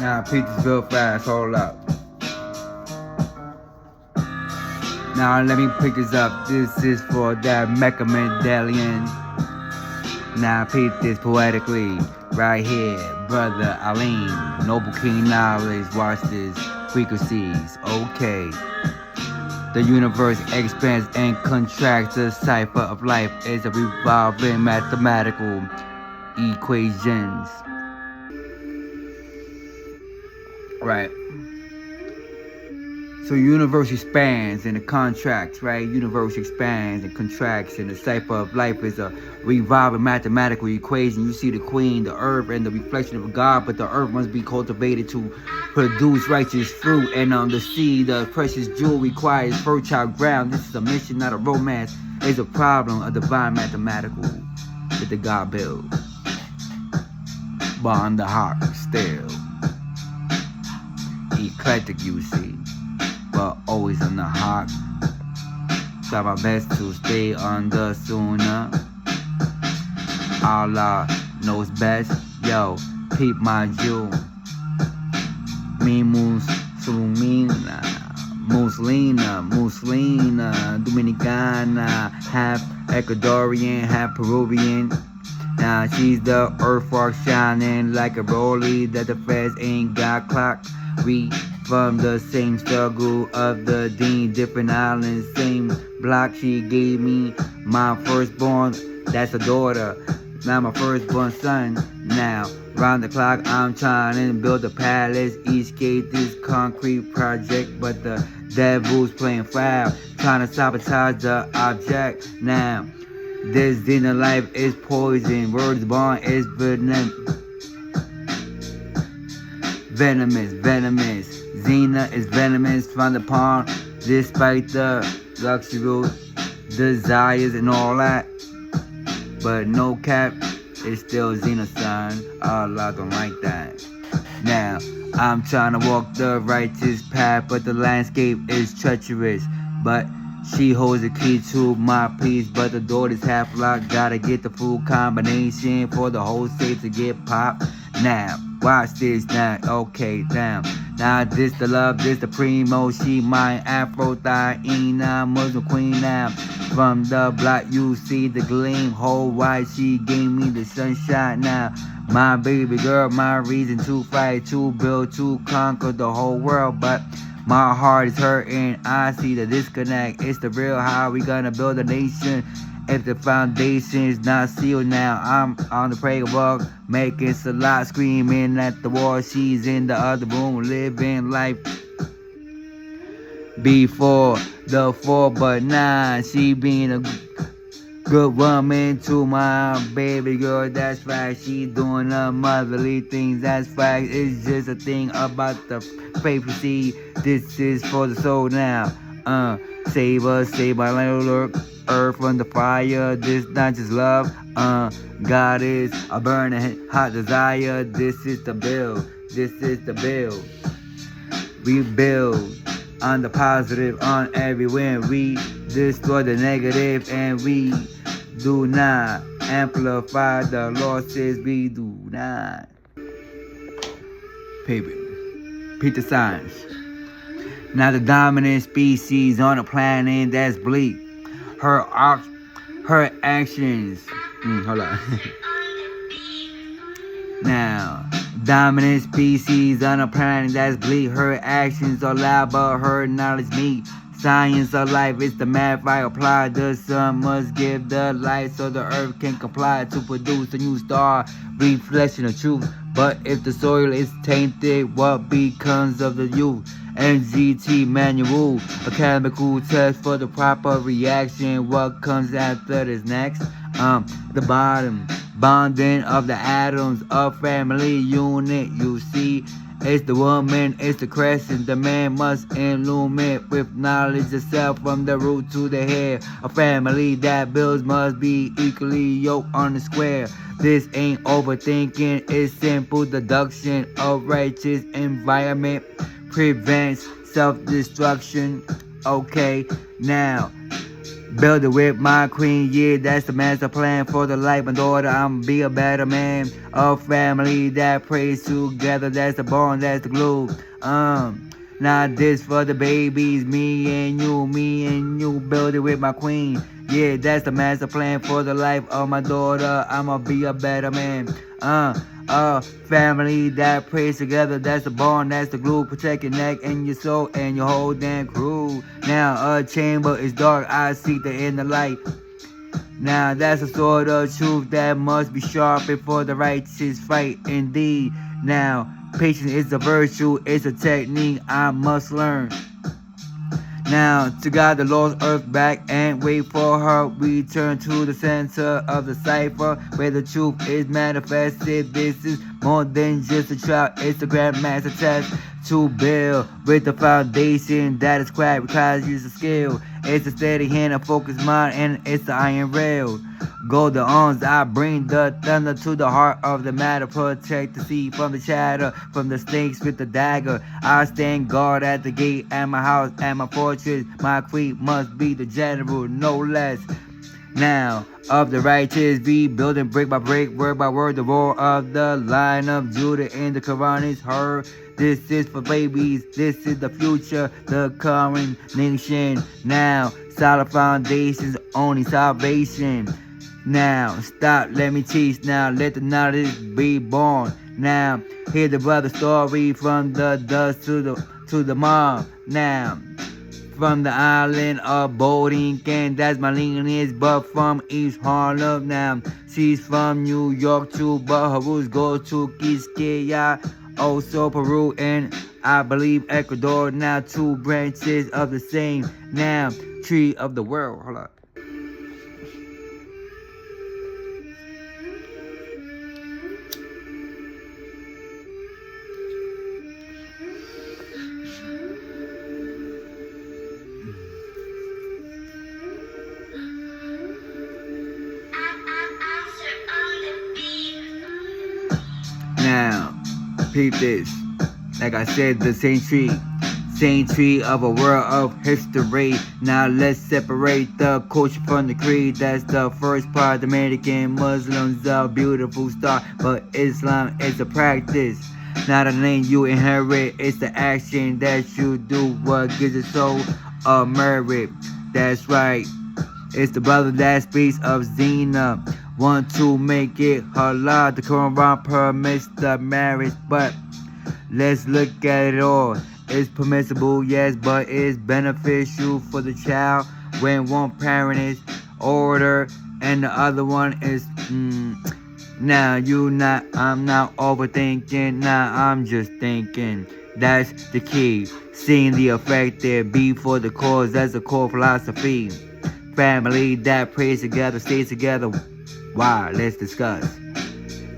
Now, peep this real fast, hold up. Now, let me pick this up. This is for that Mecha Medallion. Now, peep this poetically. Right here, brother Aline. Noble King Knowledge, watch this. Frequencies, okay. The universe expands and contracts. The cipher of life is a revolving mathematical equations. Right. So universe expands and it contracts, right? Universe expands and contracts, and the cipher of life is a revolving mathematical equation. You see the queen, the earth, and the reflection of God, but the earth must be cultivated to produce righteous fruit, and the seed, the precious jewel, requires fertile ground. This is a mission, not a romance. It's a problem, a divine mathematical that the God built. But on the heart, still eclectic, you see, but always on the heart. Try my best to stay on the sooner. Allah knows best. Yo, peep my jewel. Me Muslina, Dominicana, half Ecuadorian, half Peruvian. Now she's the earth rock shining like a rollie that the feds ain't got clock. We from the same struggle of the dean, different islands, same block. She gave me my firstborn, that's a daughter. Now my firstborn son. Now round the clock I'm trying to build a palace, escape this concrete project, but the devil's playing foul, trying to sabotage the object. Now this dinner life is poison, words born is venomous. Xena is venomous, frowned upon, despite the luxury desires and all that. But no cap, it's still Xena, son. Allah don't like that. Now, I'm trying to walk the righteous path, but the landscape is treacherous. But she holds the key to my peace, but the door is half locked. Gotta get the full combination for the whole safe to get popped. Now, watch this now, okay, damn. Now this the love, this the primo. She my Aphrodite, Muslim queen now. From the block you see the gleam, whole white, she gave me the sunshine now. My baby girl, my reason to fight, to build, to conquer the whole world. But my heart is hurting, I see the disconnect. It's the real, how we gonna build a nation if the foundation is not sealed. Now I'm on the prayer walk, making Salat, screaming at the wall. She's in the other room, living life before the 4, but nah, she being a good woman to my baby girl. That's right, she doing the motherly things. That's right, it's just a thing about the papacy. This is for the soul now. Save us, save my little earth from the fire. This not just love. God is a burning hot desire. This is the build. This is the build. We build on the positive, on every win. We destroy the negative, and we do not amplify the losses. We do not. Peter Science. Now the dominant species on the planet that's bleak. Her actions. Hold on. Now, dominant species on a planet that's bleak. Her actions are loud, but her knowledge meek. Science of life is the math I apply. The sun must give the light so the earth can comply to produce a new star, reflection of truth. But if the soil is tainted, what becomes of the youth? NGT manual, a chemical test for the proper reaction. What comes after this next? The bonding of the atoms of family unit. You see, it's the woman, it's the crescent. The man must illumine with knowledge itself from the root to the hair. A family that builds must be equally yoked on the square. This ain't overthinking, it's simple deduction. A righteous environment prevents self-destruction. Okay, now Build it with my queen, yeah, that's the master plan for the life. My daughter, I'ma be a better man. A family that prays together, that's the bond, that's the glue. Not this for the babies, me and you. Build it with my queen. Yeah, that's the master plan for the life of my daughter. I'ma be a better man. A family that prays together, that's the bond, that's the glue. Protect your neck and your soul and your whole damn crew. Now a chamber is dark, I seek the inner light. Now that's a sort of truth that must be sharpened for the righteous fight indeed. Now patience is a virtue, it's a technique I must learn. Now to guide the lost earth back and wait for her return to the center of the cipher where the truth is manifested. This is more than just a trial, it's a grandmaster test to build with the foundation that is cracked, requires use of skill. It's a steady hand, a focused mind, and it's the iron rail. Golden arms, I bring the thunder to the heart of the matter. Protect the sea from the chatter, from the snakes with the dagger. I stand guard at the gate, at my house, at my fortress. My queen must be the general, no less. Now, of the righteous, rebuilding brick by brick, word by word, the roar of the Lion of Judah in the Quran is heard. This is for babies, this is the future, the coming nation. Now, solid foundations, only salvation. Now, stop, let me teach now, let the knowledge be born. Now, hear the brother's story from the dust to the mom. Now, from the island of Borinquen, that's my lineage, but from East Harlem. Now, she's from New York too, but her roots go to Quisqueya, also Peru, and I believe Ecuador. Now, two branches of the same, now, tree of the world. Hold up. Now, peep this. Like I said, the same tree of a world of history. Now let's separate the culture from the creed. That's the first part. Dominican Muslims a beautiful start, but Islam is a practice. Not a name you inherit, it's the action that you do. What gives it soul a merit? That's right. It's the brother that speaks of zina. Want to make it halal. The Quran permits the marriage, but let's look at it all. It's permissible, yes, but it's beneficial for the child when one parent is older and the other one is Now I'm not overthinking, now I'm just thinking. That's the key. Seeing the effect there be for the cause, that's the core philosophy. Family that prays together, stays together. Why? Let's discuss.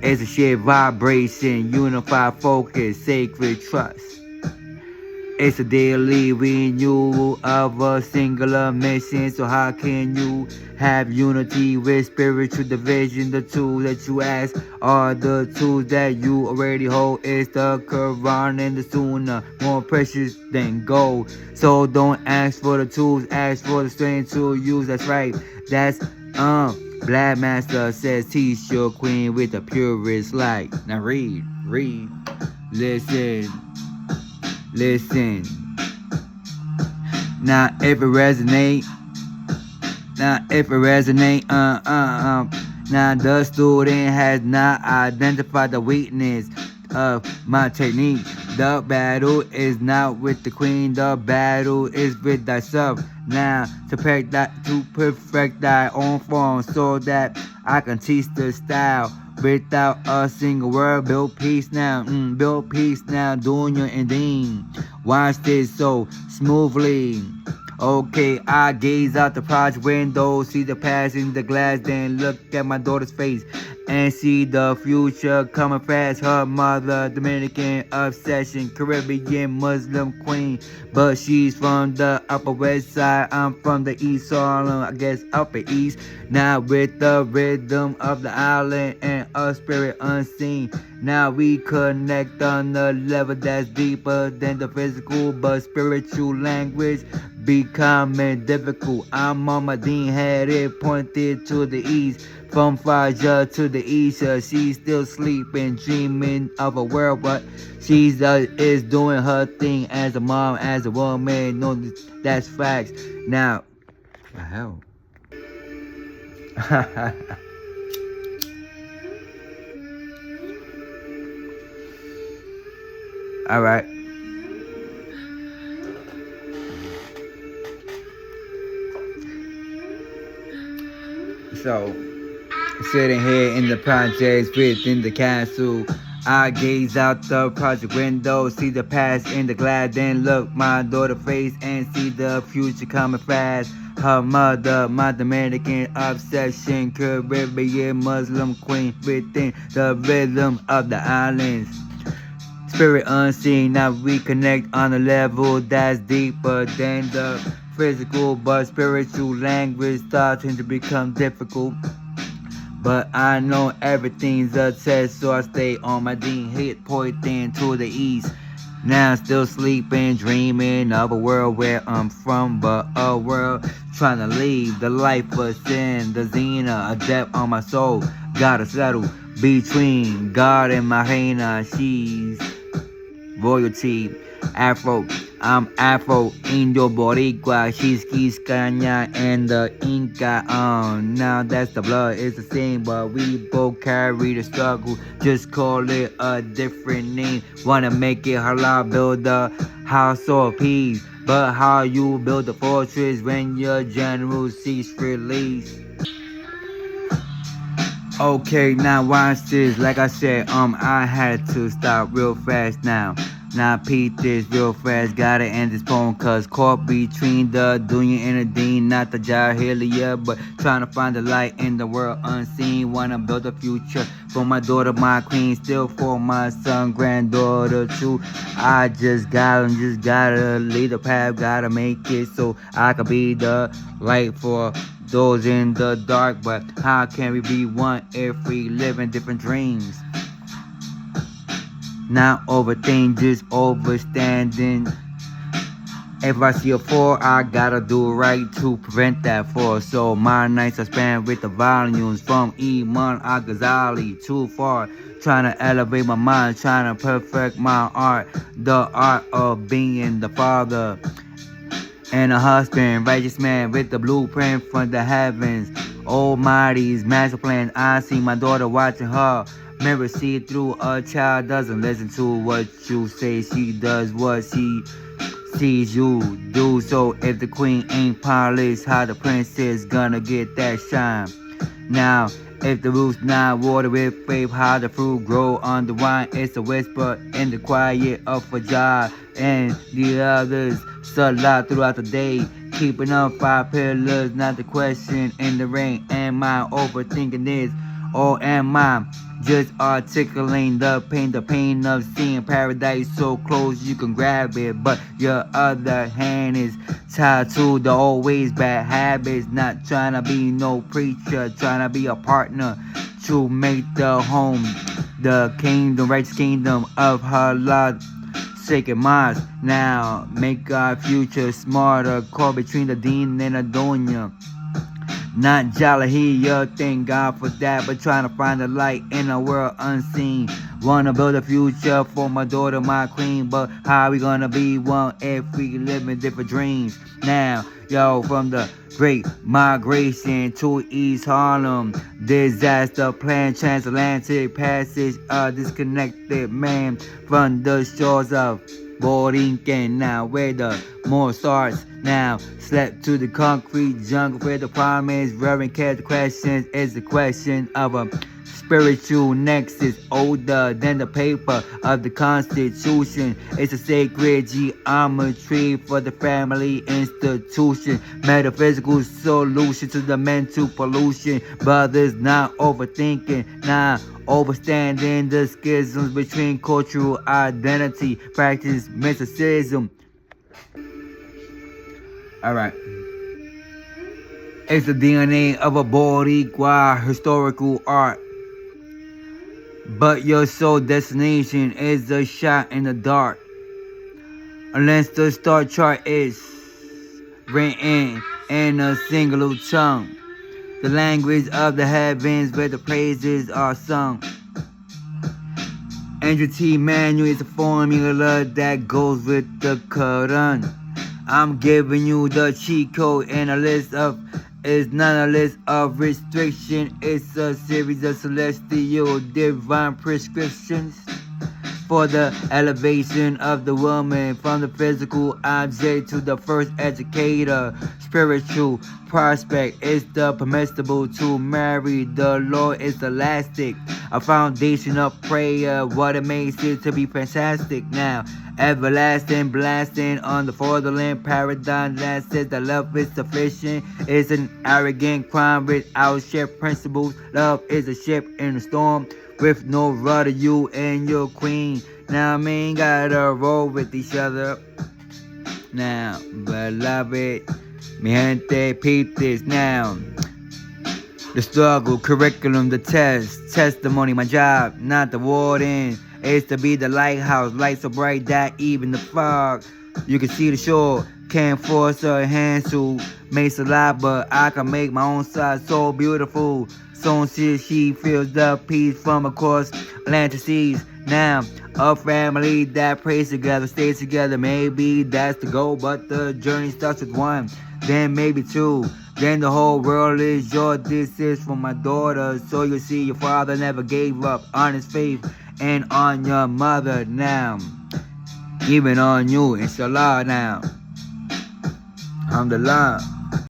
It's a shared vibration, unified focus, sacred trust. It's a daily renewal of a singular mission. So how can you have unity with spiritual division? The tools that you ask are the tools that you already hold. It's the Quran and the Sunnah, more precious than gold. So don't ask for the tools, ask for the strength to use. That's right. That's Black Master says, teach your queen with the purest light. Now read, listen. Now if it resonate, now the student has not identified the weakness of my technique. The battle is not with the queen, the battle is with thyself. Now to perfect thy own form, so that I can teach the style without a single word. Build peace now, doing your ending. Watch this so smoothly. Okay, I gaze out the project window, see the past in the glass, then look at my daughter's face and see the future coming fast. Her mother, Dominican obsession, Caribbean Muslim queen, but she's from the Upper West Side. I'm from the East Harlem, I guess Upper East. Now with the rhythm of the island and a spirit unseen. Now we connect on the level that's deeper than the physical, but spiritual language becoming difficult. I'm on my dean headed, pointed to the east. From Faja to the east, she's still sleeping, dreaming of a world, but she's is doing her thing as a mom, as a woman. No, that's facts. Now, the hell. All right. So, sitting here in the projects within the castle, I gaze out the project window, see the past in the glass, then look my daughter's face and see the future coming fast. Her mother, my Dominican obsession, Caribbean Muslim queen within the rhythm of the islands. Spirit unseen, now we connect on a level that's deeper than the physical, but spiritual language starting to become difficult. But I know everything's a test, so I stay on my dean hit, pointing to the east. Now still sleeping, dreaming of a world where I'm from, but a world trying to leave the life of sin. The Xena, a depth on my soul, gotta settle between God and my reina. She's royalty, Afro. I'm Afro, Indo Boricua, she's Quisqueña and the Inca. Now that's the blood, it's the same, but we both carry the struggle. Just call it a different name. Wanna make it halal, build a house of peace. But how you build a fortress when your general seeks release? Okay, now watch this. Like I said, I had to stop real fast now. Now peep this real fast, gotta end this poem, cause caught between the dunya and the deen. Not the jahiliyyah, but trying to find the light in the world unseen. Wanna build a future for my daughter, my queen, still for my son, granddaughter too. I just gotta lead the path, gotta make it so I can be the light for those in the dark. But how can we be one if we live in different dreams? Not overthink, just overstanding. If I see a fall, I gotta do it right to prevent that fall. So my nights I spend with the volumes from Imam Al-Ghazali. Too far, trying to elevate my mind, trying to perfect my art. The art of being the father and a husband, righteous man with the blueprint from the heavens. Almighty's master plan. I see my daughter watching her mirror, see through. A child doesn't listen to what you say, she does what she sees you do. So if the queen ain't polished, how the princess gonna get that shine? Now if the root's not watered with faith, how the fruit grow on the vine? It's a whisper in the quiet of Fajr and the others. Salah throughout the day, keeping up 5 pillars, not the question in the rain. Am I overthinking this, or am I just articulating the pain of seeing paradise so close you can grab it, but your other hand is tied to the always bad habits? Not trying to be no preacher, trying to be a partner to make the home, the kingdom, righteous kingdom of Allah sacred mosque. Now make our future smarter, call between the deen and the dunya. Not Jalahiyya, thank God for that, but trying to find the light in a world unseen. Wanna build a future for my daughter, my queen, but how we gonna be one if we live in different dreams? Now, yo, from the Great Migration to East Harlem, disaster plan, transatlantic passage, a disconnected man from the shores of Borinquen. Now where the more starts. Now slept to the concrete jungle where the problem is. Reverend care the questions is the question of a spiritual nexus older than the paper of the Constitution. It's a sacred geometry for the family institution. Metaphysical solution to the mental pollution. Brothers not overthinking, not overstanding the schisms between cultural identity. Practice mysticism. Alright. It's the DNA of a Boricua historical art. But your sole destination is a shot in the dark. Unless the star chart is written in a single tongue. The language of the heavens where the praises are sung. Andrew T. Manual is a formula that goes with the Quran. I'm giving you the cheat code and a list of, it's not a list of restriction, it's a series of celestial divine prescriptions for the elevation of the woman, from the physical object to the first educator. Spiritual prospect is the permissible to marry. The Lord is elastic, a foundation of prayer. What it makes it to be fantastic now. Everlasting blasting on the fatherland paradigm that says that love is sufficient. It's an arrogant crime without ship principles. Love is a ship in a storm with no rudder. You and your queen now gotta roll with each other. Now, beloved, mi gente, peep this now. The struggle, curriculum, the test, testimony, my job, not the warden. It's to be the lighthouse, light so bright that even the fog, you can see the shore. Can't force her hands to make a lot, but I can make my own side so beautiful. So she feels the peace from across Atlantic seas. Now, a family that prays together, stays together. Maybe that's the goal, but the journey starts with one, then maybe two. Then the whole world is yours. This is for my daughter. So you see, your father never gave up on his faith and on your mother now. Even on you, inshallah now. Alhamdulillah.